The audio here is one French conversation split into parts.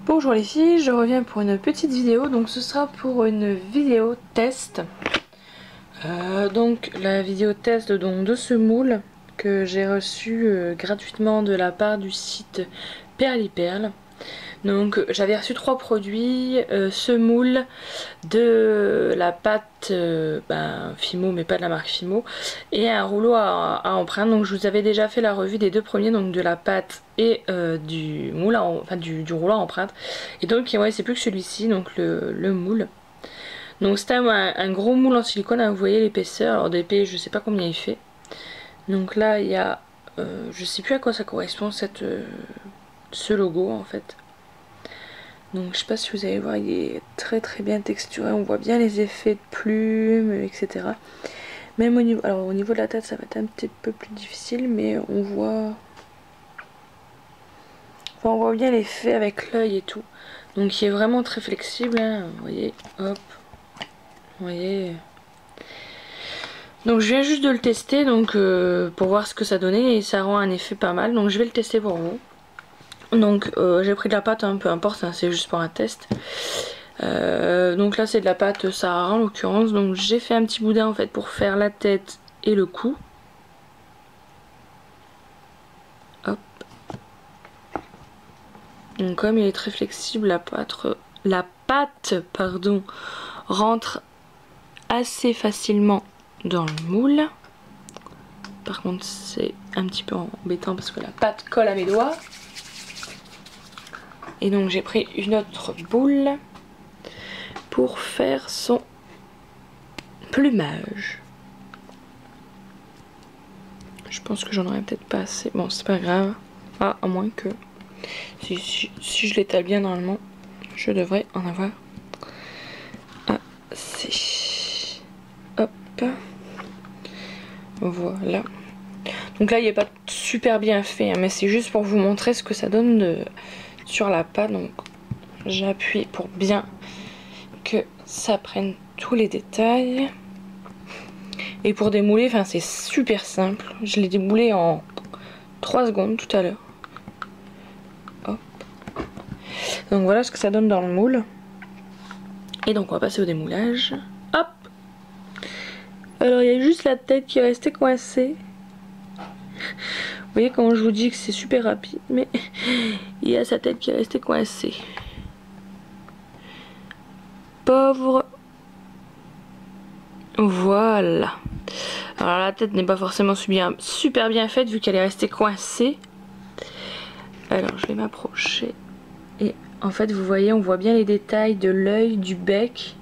Bonjour les filles, je reviens pour une petite vidéo, donc ce sera pour une vidéo test. Donc la vidéo test de ce moule que j'ai reçu gratuitement de la part du site Perliperle. Donc j'avais reçu 3 produits, ce moule, de la pâte Fimo, mais pas de la marque Fimo, et un rouleau à empreinte. Donc je vous avais déjà fait la revue des 2 premiers, donc de la pâte et du moule, du rouleau à empreinte. Et donc ouais, c'est plus que celui-ci, donc le moule. Donc c'était un gros moule en silicone, hein, vous voyez l'épaisseur. Alors d'épais, je sais pas combien il fait. Donc là il y a, je sais plus à quoi ça correspond ce logo en fait. Donc je sais pas si vous allez voir, il est très bien texturé, on voit bien les effets de plumes, etc. Même au niveau de la tête ça va être un petit peu plus difficile, mais on voit bien l'effet avec l'œil et tout. Donc il est vraiment très flexible, hein, vous voyez, hop, vous voyez. Donc je viens juste de le tester donc pour voir ce que ça donnait, et ça rend un effet pas mal, donc je vais le tester pour vous. Donc j'ai pris de la pâte, hein, peu importe, hein, c'est juste pour un test. Donc là c'est de la pâte Sahara en l'occurrence. Donc j'ai fait un petit boudin en fait pour faire la tête et le cou. Hop. Donc comme il est très flexible, la pâte rentre assez facilement dans le moule. Par contre c'est un petit peu embêtant parce que la pâte colle à mes doigts. Et donc j'ai pris une autre boule pour faire son plumage. Je pense que j'en aurais peut-être pas assez. Bon, c'est pas grave. Ah, à moins que... Si je l'étale bien normalement, je devrais en avoir assez. Hop. Voilà. Donc là, il n'est pas super bien fait, hein, mais c'est juste pour vous montrer ce que ça donne sur la pâte. Donc j'appuie pour bien que ça prenne tous les détails. Et pour démouler, enfin c'est super simple. Je l'ai démoulé en 3 secondes tout à l'heure. Hop. Donc voilà ce que ça donne dans le moule. Et donc on va passer au démoulage. Hop. Alors il y a juste la tête qui est restée coincée. Vous voyez quand je vous dis que c'est super rapide, mais il y a sa tête qui est restée coincée. Pauvre. Voilà. Alors la tête n'est pas forcément super bien faite vu qu'elle est restée coincée. Alors je vais m'approcher. Et en fait vous voyez, on voit bien les détails de l'œil, du bec.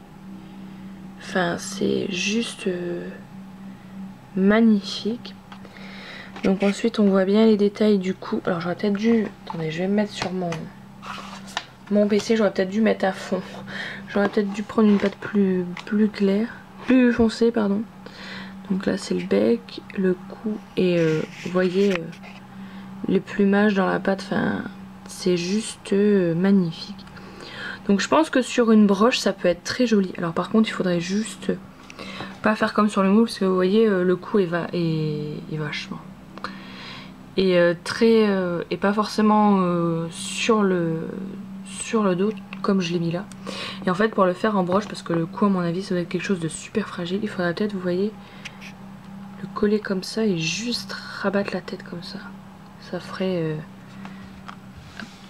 Enfin c'est juste magnifique. Donc ensuite on voit bien les détails du cou. Alors j'aurais peut-être dû... Attendez, je vais me mettre sur mon PC, j'aurais peut-être dû mettre à fond. J'aurais peut-être dû prendre une pâte plus claire. Plus foncée, pardon. Donc là c'est le bec, le cou et vous voyez le plumage dans la pâte. Enfin c'est juste magnifique. Donc je pense que sur une broche ça peut être très joli. Alors par contre il faudrait juste pas faire comme sur le moule, parce que vous voyez le cou est vachement. Et et pas forcément sur le dos comme je l'ai mis là. Et en fait pour le faire en broche, parce que le cou à mon avis ça doit être quelque chose de super fragile, il faudrait peut-être, vous voyez, le coller comme ça et juste rabattre la tête comme ça. Ça ferait...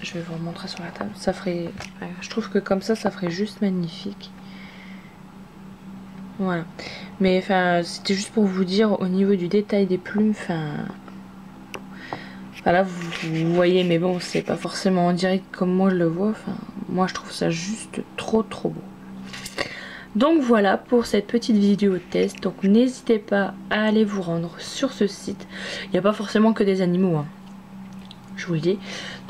je vais vous remontrer sur la table. Ça ferait... je trouve que comme ça ferait juste magnifique. Voilà. Mais enfin c'était juste pour vous dire au niveau du détail des plumes, là vous voyez, mais bon c'est pas forcément en direct comme moi je le vois. Enfin moi je trouve ça juste trop beau. Donc voilà pour cette petite vidéo test. Donc n'hésitez pas à aller vous rendre sur ce site. Il n'y a pas forcément que des animaux, hein, je vous le dis.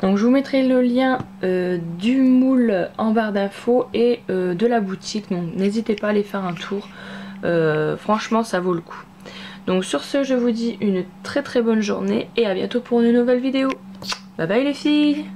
Donc je vous mettrai le lien du moule en barre d'infos et de la boutique. Donc n'hésitez pas à aller faire un tour. Franchement ça vaut le coup. Donc sur ce je vous dis une très bonne journée et à bientôt pour une nouvelle vidéo. Bye bye les filles.